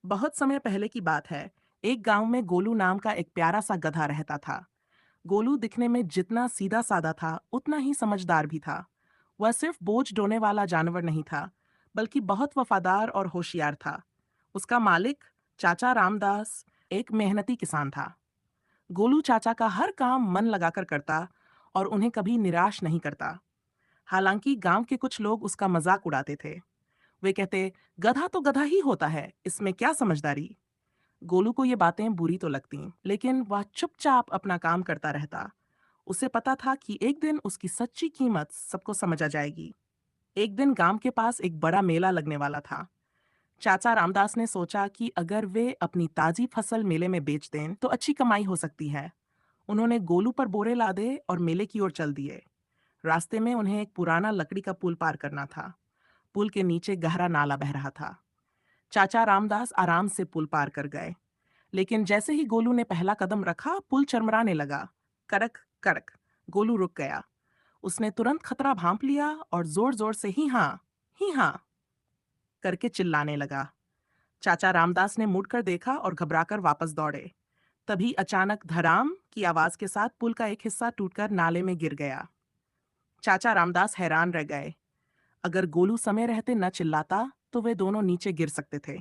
बहुत समय पहले की बात है। एक गांव में गोलू नाम का एक प्यारा सा गधा रहता था। गोलू दिखने में जितना सीधा साधा था उतना ही समझदार भी था। वह सिर्फ बोझ ढोने वाला जानवर नहीं था, बल्कि बहुत वफादार और होशियार था। उसका मालिक, चाचा रामदास, एक मेहनती किसान था। गोलू चाचा का हर काम मन लगाकर करता और उन्हें कभी निराश नहीं करता। हालांकि गांव के कुछ लोग उसका मजाक उड़ाते थे। वे कहते, गधा तो गधा ही होता है, इसमें क्या समझदारी। गोलू को ये बातें बुरी तो लगतीं, लेकिन वह चुपचाप अपना काम करता रहता। उसे पता था कि एक दिन उसकी सच्ची कीमत सबको समझ आ जाएगी। एक दिन गांव के पास एक बड़ा मेला लगने वाला था। चाचा रामदास ने सोचा कि अगर वे अपनी ताजी फसल मेले में बेच दें तो अच्छी कमाई हो सकती है। उन्होंने गोलू पर बोरे लादे और मेले की ओर चल दिए। रास्ते में उन्हें एक पुराना लकड़ी का पुल पार करना था। पुल के नीचे गहरा नाला बह रहा था। चाचा रामदास आराम से पुल पार कर गए, लेकिन जैसे ही गोलू ने पहला कदम रखा, पुल चरमराने लगा। करक करक। गोलू रुक गया। उसने तुरंत खतरा भांप लिया और जोर जोर से ही हाँ करके चिल्लाने लगा। चाचा रामदास ने मुड़कर देखा और घबराकर वापस दौड़े। तभी अचानक धड़ाम की आवाज के साथ पुल का एक हिस्सा टूटकर नाले में गिर गया। चाचा रामदास हैरान रह गए। अगर गोलू समय रहते न चिल्लाता तो वे दोनों नीचे गिर सकते थे।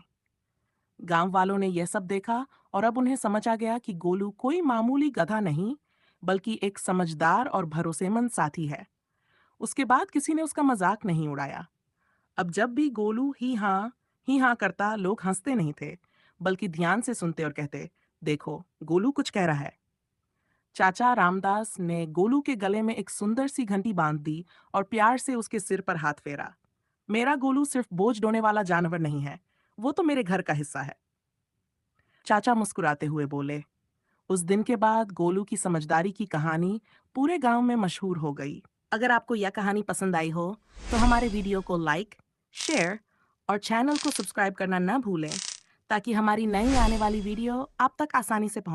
गांव वालों ने यह सब देखा और अब उन्हें समझ आ गया कि गोलू कोई मामूली गधा नहीं, बल्कि एक समझदार और भरोसेमंद साथी है। उसके बाद किसी ने उसका मजाक नहीं उड़ाया। अब जब भी गोलू ही हाँ करता, लोग हंसते नहीं थे, बल्कि ध्यान से सुनते और कहते, देखो, गोलू कुछ कह रहा है। चाचा रामदास ने गोलू के गले में एक सुंदर सी घंटी बांध दी और प्यार से उसके सिर पर हाथ फेरा। मेरा गोलू सिर्फ बोझ ढोने वाला जानवर नहीं है, वो तो मेरे घर का हिस्सा है। चाचा मुस्कुराते हुए बोले। उस दिन के बाद गोलू की समझदारी की कहानी पूरे गांव में मशहूर हो गई। अगर आपको यह कहानी पसंद आई हो तो हमारे वीडियो को लाइक, शेयर और चैनल को सब्सक्राइब करना न भूलें, ताकि हमारी नई आने वाली वीडियो आप तक आसानी से पहुंच